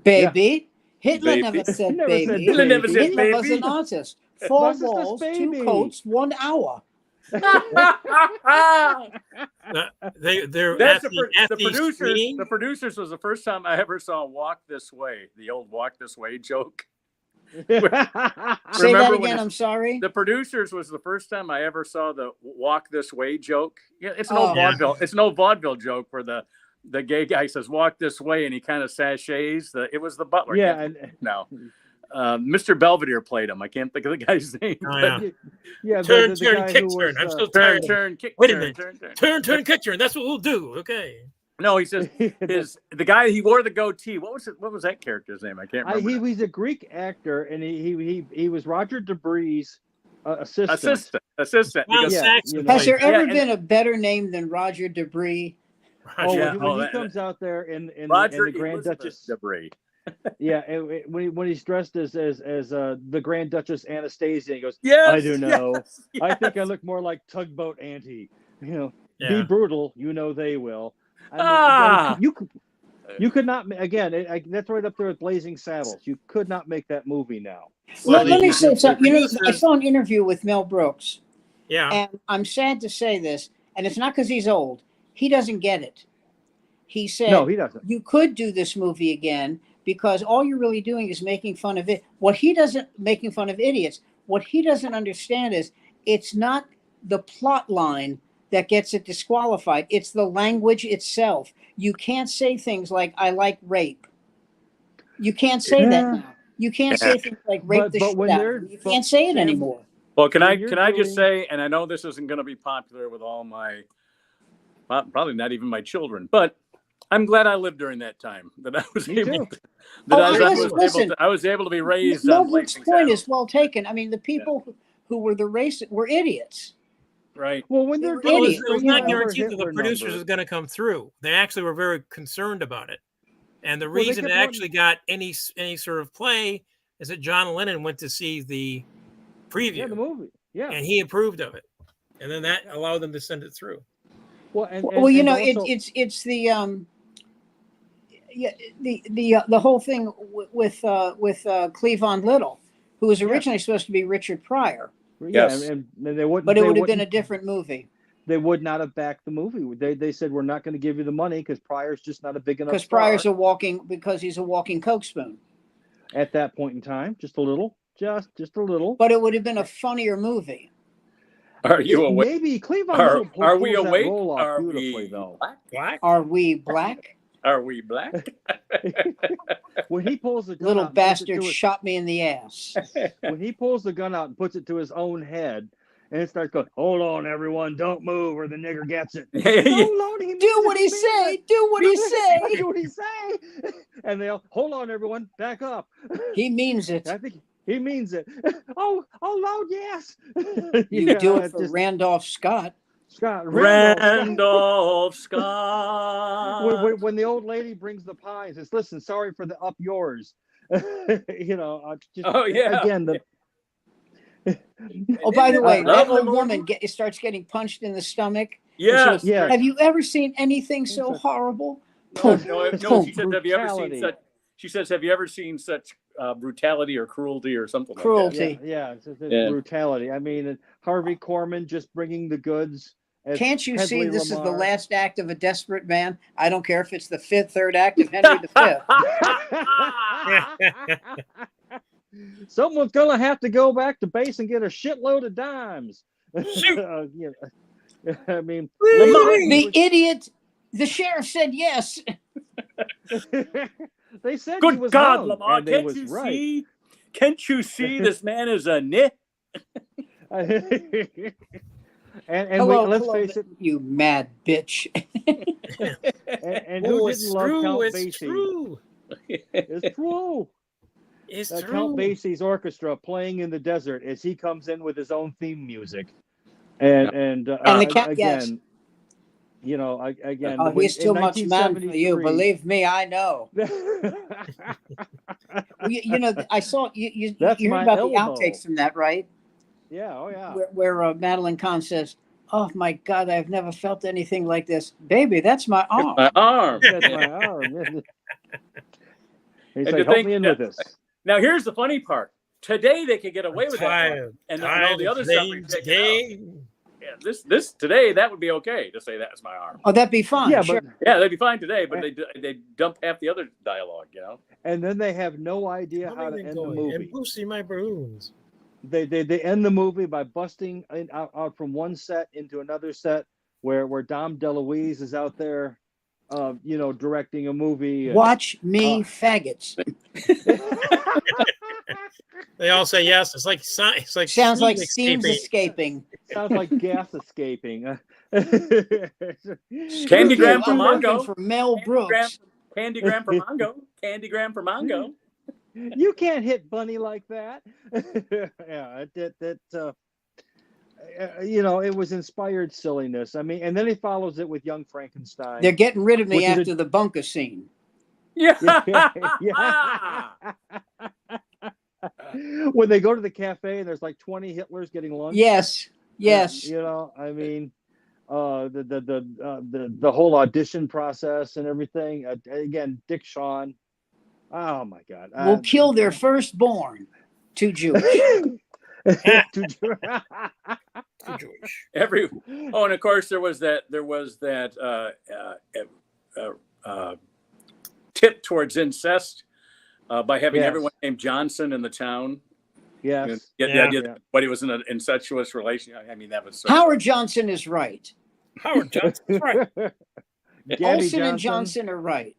Baby. Hitler Baby. never said Never baby. said Hitler never said Hitler was baby. an artist. 4 Narcissist walls, 2 baby. coats, 1 hour. They're That's at the producers. screening. The producers was the first time I ever saw "Walk This Way," the old "Walk This Way" joke. Say that Remember when again. I'm sorry. The producers was the first time I ever saw the "Walk This Way" joke. Yeah, it's an Oh. old vaudeville. It's an old vaudeville joke where the gay guy says "Walk this way" and he kind of sachets. It was the butler. Yeah, No. Mr. Belvedere played him. I can't think of the guy's name. Oh, yeah. yeah. Turn, the turn, guy kick, who turn. was, I'm still Turn, tired. turn, kick. Wait a turn, minute. Turn, kick, turn. That's what we'll do. Okay. No, he says the guy he wore the goatee. What was that character's name? I can't remember. He was a Greek actor, and he was Roger Debris' assistant. Assistant. Well, Because, Saxon Has there played- ever and- been a better name than Roger Debris? Oh, Roger- when he that- comes out there in Roger the Grand Elizabeth Duchess. Debris. Yeah, when he's dressed as the Grand Duchess Anastasia, he goes, Yes, I do know. yes, I think I yes. look more like Tugboat Auntie. Be Yeah. brutal. They will. I mean, Ah! you could not. Again, that's right up there with Blazing Saddles. You could not make that movie now. Well, Let me the- say something. I producers- saw an interview with Mel Brooks, Yeah. and I'm sad to say this, and it's not because he's old. He doesn't get it. He said, No, he doesn't. you could do this movie again because all you're really doing is making fun of it. Making fun of idiots. What he doesn't understand is it's not the plot line that gets it disqualified. It's the language itself. You can't say things like, I like rape. You can't say that Yeah. now. You can't say things like rape But- the but shit when out they're- of them. You but can't say it Sam- anymore. Well, can I you're just doing- say, and I know this isn't going to be popular with all my, well, probably not even my children, but I'm glad I lived during that time. That I was Me able too. to, that Oh, I was listen, able to, I was able to be raised Mel on Brooks' Blazing point Saddles. is well taken. I mean, the people who were the racist were idiots. Right. Well, when They they're were doing idiots. It was you not know, guaranteed that the Hitler producers number. was going to come through. They actually were very concerned about it, and the Well, they reason it kept actually got any sort of play is that John Lennon went to see the preview, Yeah, the movie. Yeah. and he approved of it, and then that allowed them to send it through. Well, and also, it's the the whole thing with Cleavon Little, who was originally supposed to be Richard Pryor, Yes. and they wouldn't. but it they would have been a wouldn't- different movie They would not have backed the movie. They said we're not going to give you the money because Pryor's just not a big enough because star he's a walking Coke spoon. at that point in time. Just a little, just a little. But it would have been a funnier movie. Are you awake? Maybe Cleveland Are we pulls that awake? role off Are beautifully we though. black? Black? Are we black? Are we black? When he pulls the gun Little out and puts it to bastard his- shot me in the ass. when he pulls the gun out and puts it to his own head, and it starts going, "Hold on, everyone, don't move, or the nigger gets it." Hold on, he Do what he means it, say. Do what he say. Do what he say. And they'll hold on, everyone, back up. He means it. I think he means it. Oh, Lord, yes. You do Yeah, it for just- Randolph Scott. Scott Randolph Scott. When the old lady brings the pie and says, "Listen, sorry for the up yours," just, Oh, yeah. Again, the Oh, by the way, Love that the old woman movie. starts getting punched in the stomach, Yes. Yeah. Have you ever seen anything so horrible? No, she said, have you ever seen Brutality. such? She says, have you ever seen such brutality or cruelty or something Cruelty. like that? Yeah, it's Yeah. brutality. I mean, Harvey Korman just bringing the goods. As Can't you see Hedley this is the Lamar. last act of a desperate man? I don't care if it's the third act of Henry V. Someone's gonna have to go back to base and get a shitload of dimes. Shoot. I mean, The idiot. The sheriff said yes. they said he Good was God, hung, Lamar! and they Can't was you right. see? Can't you see this man is a nit? And let's hello, face it, you mad bitch. and who didn't love Count It's Basie? true. It's true. It's Count true. Basie's orchestra playing in the desert as he comes in with his own theme music, and the cat, again, you know, again, Oh, he's too much man for you. 1973 Believe me, I know. You know, I saw you That's heard my about elbow. the outtakes from that, right? Yeah, oh yeah. Where Madeline Kahn says, "Oh my God, I've never felt anything like this, baby. That's my arm." My arm. That's my arm. He's And like, to help think me in that- with this. Now here's the funny part. Today they could get away with that, and all the other stuff. Yeah, this today that would be okay to say that's my arm. Oh, that'd be fine. Yeah, sure. but Yeah, they'd be fine today, but they dump half the other dialogue, you know. and then they have no idea how to end the movie. And boosting my balloons. They end the movie by busting out from one set into another set where Dom DeLuise is out there, you know, directing a movie. Watch me, faggots. They all say yes. It's like Sounds like steam's escaping. Sounds like gas escaping. Candygram for I'm working Mongo. for Mel Brooks. Candygram for Mongo. Candygram for Mongo. You can't hit Bunny like that. Yeah, you know, it was inspired silliness. I mean, and then he follows it with Young Frankenstein. They're getting rid of me Which is after the bunker scene. Yeah. When they go to the cafe and there's like 20 Hitlers getting lunch. Yes. You know, I mean, the whole audition process and everything. Again, Dick Shawn. Oh my God! Will kill their firstborn. Too Jewish. Too Jewish. Oh, and of course there was that tip towards incest by having everyone named Johnson in the town. Yes. Get the idea that everybody was in an incestuous relationship. I mean, that was so Howard Johnson is right. Howard Johnson, right? Olsen and Johnson are right.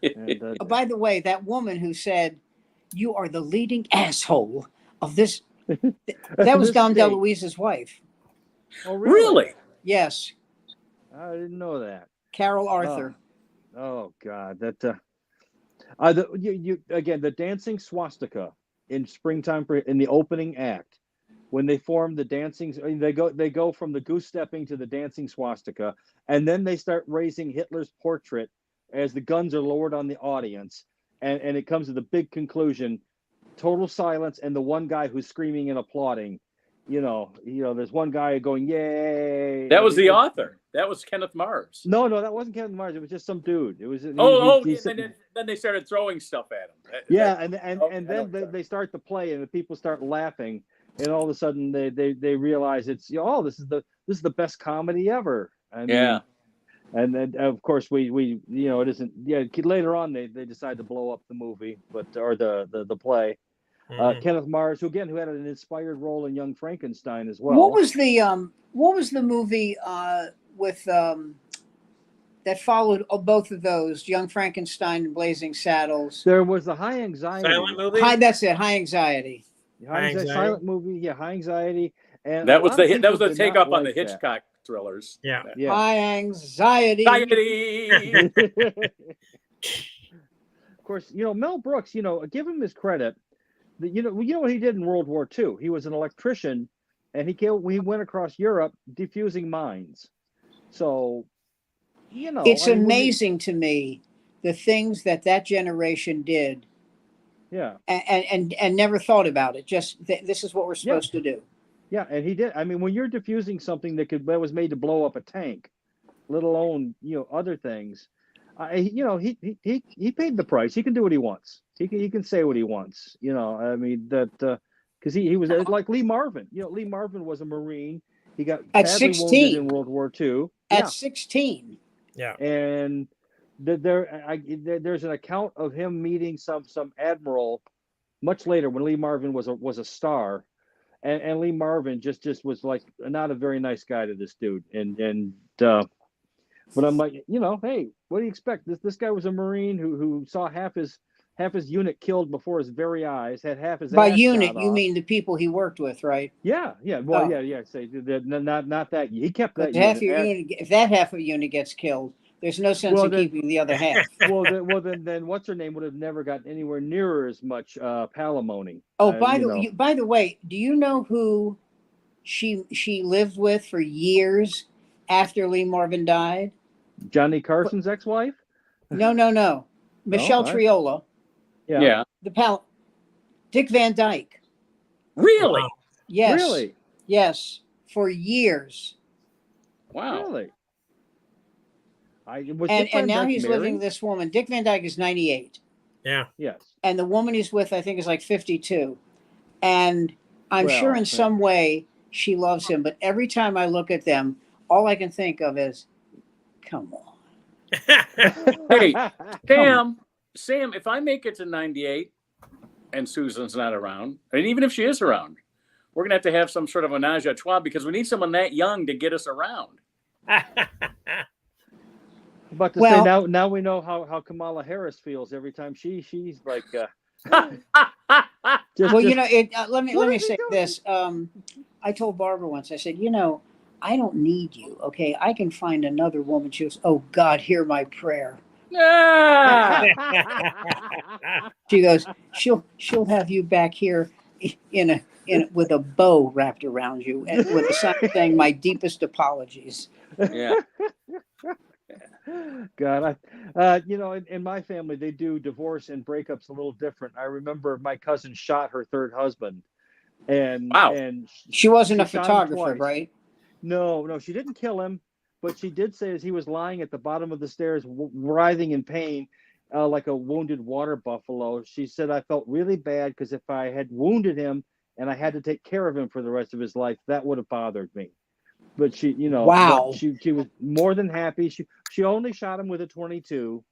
And, Oh, by the way, that woman who said, "You are the leading asshole of this," that was Dom DeLuise's wife. Oh, really? Yes. I didn't know that. Carol Arthur. Oh God, that you again, the dancing swastika in Springtime in the opening act, when they form the dancing, they go from the goose stepping to the dancing swastika, and then they start raising Hitler's portrait as the guns are lowered on the audience, and it comes to the big conclusion, total silence, and the one guy who's screaming and applauding. You know, there's one guy going, "Yay!" That was the author. That was Kenneth Mars. No, that wasn't Kenneth Mars. It was just some dude. It was. And then they started throwing stuff at him. And then they start to play, and the people start laughing, and all of a sudden they realize it's this is the best comedy ever. I mean, and then of course we it isn't. Yeah, later on they decide to blow up the movie, or the play. Kenneth Mars, who had an inspired role in Young Frankenstein as well. What was the movie with that followed both of those, Young Frankenstein and Blazing Saddles? There was the High Anxiety. Silent movie? That's it, High Anxiety. High Anxiety. Silent movie, High Anxiety. And that was the takeoff on the Hitchcock thrillers. Yeah. High Anxiety. Of course, Mel Brooks, give him his credit. You know what he did in World War II? He was an electrician, and he went across Europe defusing mines. So, it's amazing to me the things that generation did. Yeah. And never thought about it. Just this is what we're supposed to do. Yeah, and he did. I mean, when you're diffusing something that was made to blow up a tank, let alone other things, he paid the price. He can do what he wants. He can say what he wants. I mean that because he was like Lee Marvin. Lee Marvin was a Marine. He got At badly 16. wounded in World War II. At 16. Yeah. And there's an account of him meeting some admiral much later when Lee Marvin was a star, and Lee Marvin just was like not a very nice guy to this dude, but I'm like, hey, what do you expect? This guy was a Marine who saw half his unit killed before his very eyes, had half his By ass unit, shot you off. mean the people he worked with, right? Yeah. Well, Oh. yeah. Say not that he kept that Half unit. your unit. If that half of a unit gets killed, there's no sense in keeping the other half. Then what's her name would have never gotten anywhere near as much palimony. Oh, by the way, do you know who she lived with for years after Lee Marvin died? Johnny Carson's ex-wife? No. Michelle Triola. Yeah. Dick Van Dyke. Really? Wow. Yes. Really? Yes. For years. Wow. Really? And now he's living with this woman. Dick Van Dyke is 98. Yeah. Yes. And the woman he's with, I think, is like 52. And I'm sure in some way she loves him. But every time I look at them, all I can think of is, come on. Hey, Sam, if I make it to 98 and Susan's not around, and even if she is around, we're going to have some sort of a menage a trois because we need someone that young to get us around. About to say now we know how Kamala Harris feels every time she's like let me say this. I told Barbara once, I said, I don't need you, okay? I can find another woman. She goes, oh God, hear my prayer. She goes, she'll have you back here with a bow wrapped around you and with a sign saying my deepest apologies. Yeah. God, in my family, they do divorce and breakups a little different. I remember my cousin shot her third husband, and she wasn't a photographer, right? No, she didn't kill him, but she did say as he was lying at the bottom of the stairs, writhing in pain, like a wounded water buffalo, she said, I felt really bad because if I had wounded him and I had to take care of him for the rest of his life, that would have bothered me. But she, wow. She was more than happy. She only shot him with a .22.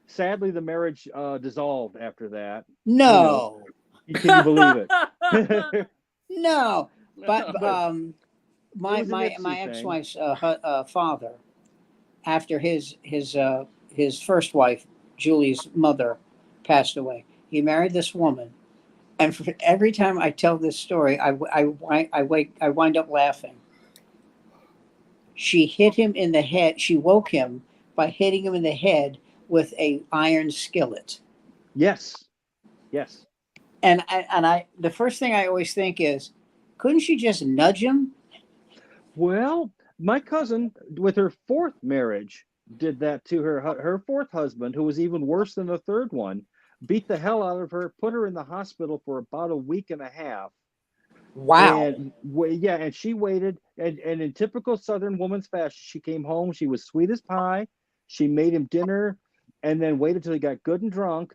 Sadly, the marriage dissolved after that. No. Can you believe it? No. But my ex-wife's father, after his first wife, Julie's mother, passed away, he married this woman, and every time I tell this story, I wind up laughing. She hit him in the head. She woke him by hitting him in the head with a iron skillet. Yes. And I the first thing I always think is, couldn't she just nudge him? Well, my cousin, with her fourth marriage, did that to her fourth husband, who was even worse than the third one, beat the hell out of her, put her in the hospital for about a week and a half. Wow. And she waited, and in typical Southern woman's fashion, she came home. She was sweet as pie. She made him dinner, and then waited till he got good and drunk,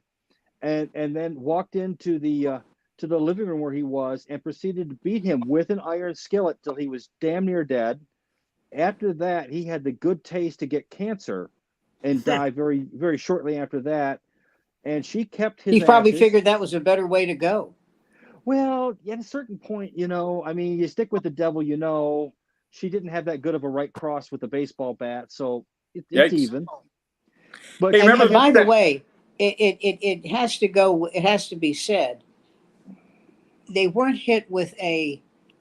and then walked into the living room where he was and proceeded to beat him with an iron skillet till he was damn near dead. After that, he had the good taste to get cancer and die very, very shortly after that. And she kept his. He probably figured that was a better way to go. Well, at a certain point, I mean, you stick with the devil, she didn't have that good of a right cross with the baseball bat, so it's even. But hey, remember, by the way, it has to go. It has to be said. They weren't hit with a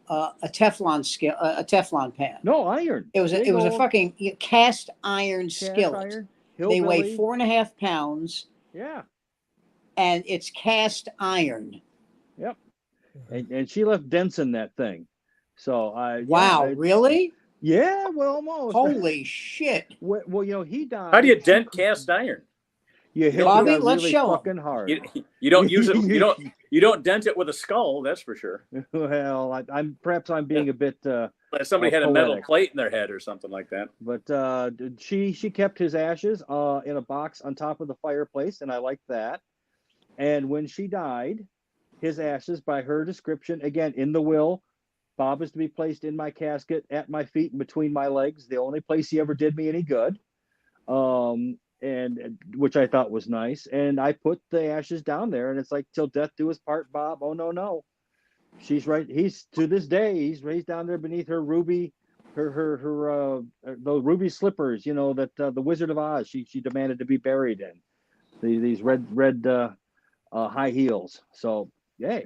Teflon pan. No, iron. It was a fucking cast iron skillet. Iron, they weigh 4.5 pounds. Yeah. And it's cast iron. Yep. And she left dents in that thing. So really? Yeah, well, almost. Holy shit. Well, he died. How do you dent cast iron? You hit Bobby, it let's really show fucking hard. You don't use it. You don't dent it with a skull, that's for sure. Well, I'm being a bit. Somebody had a poetic. metal plate in their head or something like that. But she kept his ashes in a box on top of the fireplace, and I liked that. And when she died, his ashes, by her description, again in the will, Bob is to be placed in my casket at my feet and between my legs, the only place he ever did me any good. And which I thought was nice. And I put the ashes down there, and it's like, till death do us part, Bob. Oh no. She's right. He's to this day, he's raised down there beneath her ruby, her those ruby slippers, that the Wizard of Oz, she demanded to be buried in. These red high heels. So yeah,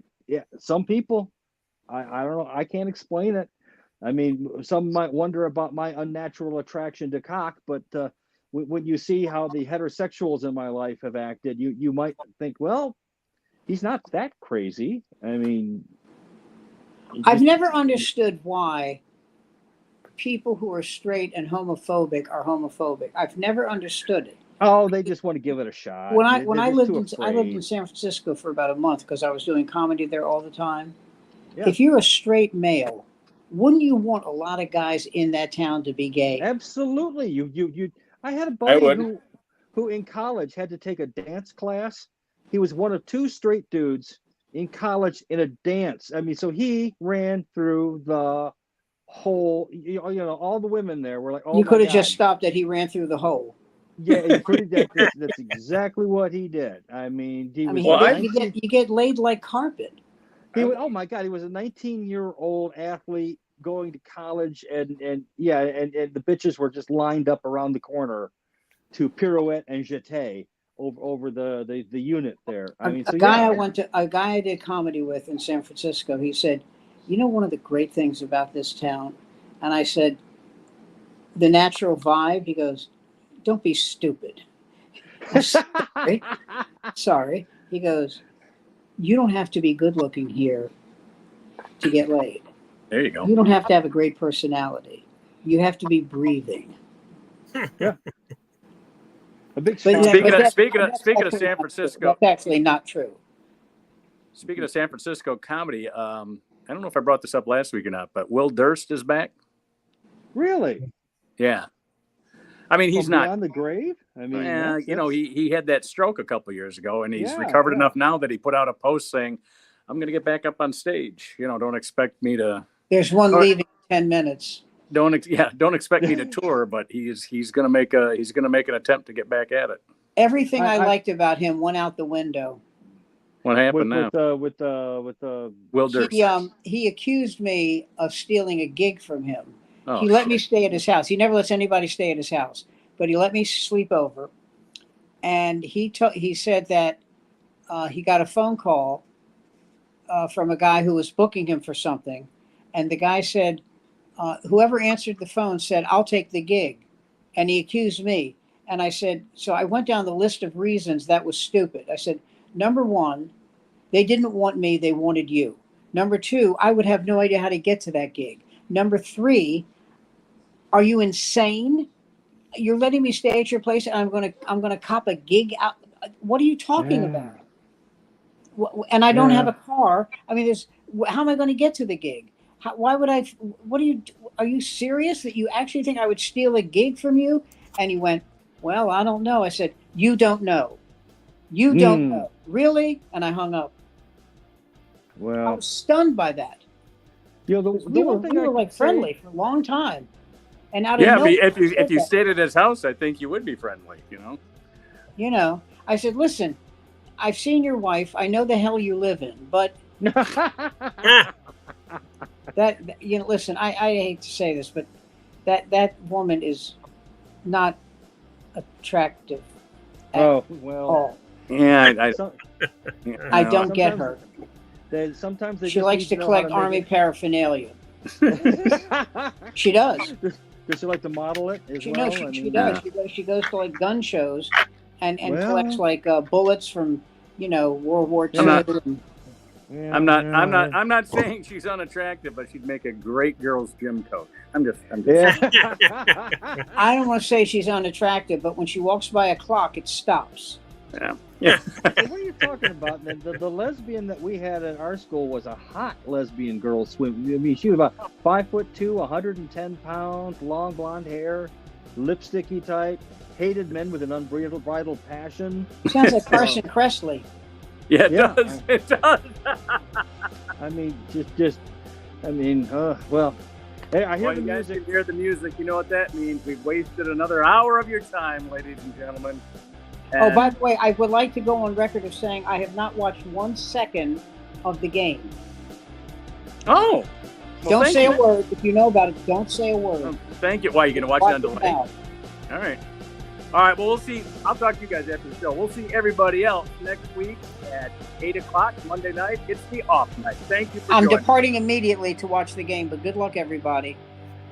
some people, I don't know, I can't explain it. I mean, some might wonder about my unnatural attraction to cock, but when you see how the heterosexuals in my life have acted, you might think, well, he's not that crazy. I mean, I've never understood why people who are straight and homophobic are homophobic. I've never understood it. Oh, they just want to give it a shot. When I lived in San Francisco for about a month because I was doing comedy there all the time. Yeah. If you're a straight male, wouldn't you want a lot of guys in that town to be gay? Absolutely. I had a buddy who in college had to take a dance class. He was one of two straight dudes in college in a dance. I mean, so he ran through the whole, all the women there were like, oh, you could have just stopped that he ran through the hole. Yeah, that's exactly what he did. I mean, you get laid like carpet. Oh my God, he was a 19-year-old athlete going to college, and the bitches were just lined up around the corner to pirouette and jeté over the unit there. I mean, a guy I did comedy with in San Francisco, he said, one of the great things about this town, and I said, the natural vibe. He goes, don't be stupid. Sorry. He goes, you don't have to be good looking here to get laid. There you go. You don't have to have a great personality. You have to be breathing. Yeah. Speaking of San Francisco, that's actually not true. Speaking of San Francisco comedy, I don't know if I brought this up last week or not, but Will Durst is back. Really? Yeah. I mean, he's not on the grave. I mean, he had that stroke a couple years ago, and he's recovered enough now that he put out a post saying, "I'm going to get back up on stage. Don't expect me to." There's one leaving in 10 minutes. Don't expect me to tour, but he's going to make an attempt to get back at it. Everything I liked about him went out the window. What happened now? With Will Durst? He accused me of stealing a gig from him. Oh, he let me stay at his house. He never lets anybody stay at his house, but he let me sleep over. And he said that he got a phone call from a guy who was booking him for something, and the guy said, whoever answered the phone said, "I'll take the gig," and he accused me. And I said, so I went down the list of reasons that was stupid. I said, number one, they didn't want me; they wanted you. Number two, I would have no idea how to get to that gig. Number three, are you insane? You're letting me stay at your place, and I'm gonna cop a gig out. What are you talking about? And I don't have a car. I mean, how am I going to get to the gig? Why would I? Are you serious that you actually think I would steal a gig from you? And he went, well, I don't know. I said, you don't know. You don't know. Really? And I hung up. Well, I was stunned by that. We were like friendly for a long time. And if you stayed at his house, I think you would be friendly, I said, listen, I've seen your wife. I know the hell you live in, but listen, I hate to say this, but that woman is not attractive. Oh, well. Yeah, I don't get her. Sometimes she likes to collect army paraphernalia. She does. Does she like to model it as she well? No, she does. She goes to like gun shows and collects like bullets from World War II. I'm not saying she's unattractive, but she'd make a great girls' gym coach. I'm just I don't want to say she's unattractive, but when she walks by a clock, it stops. Yeah. Yeah. What are you talking about? The lesbian that we had at our school was a hot lesbian girl swim. I mean, she was about 5'2", 110 pounds, long blonde hair, lipsticky type, hated men with an unbridled passion. Sounds like Carson Kressley. Yeah, it does. It does. I mean, well. Hey, I hear the you guys music. can hear the music. You know what that means? We've wasted another hour of your time, ladies and gentlemen. Oh, by the way, I would like to go on record of saying I have not watched 1 second of the game. Oh. Well, Don't say a word. If you know about it, don't say a word. Oh, thank you. Why, you going to watch it on delay? All right. All right, well, we'll see. I'll talk to you guys after the show. We'll see everybody else next week at 8 o'clock, Monday night. It's the off night. Thank you for I'm joining. departing immediately to watch the game, but good luck, everybody.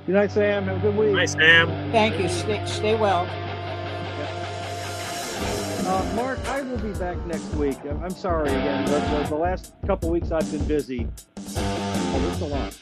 Good night, Sam. Have a good week. Bye, Sam. Thank you. Stay well. Mark, I will be back next week. I'm sorry again. The last couple weeks I've been busy. Oh, there's a lot.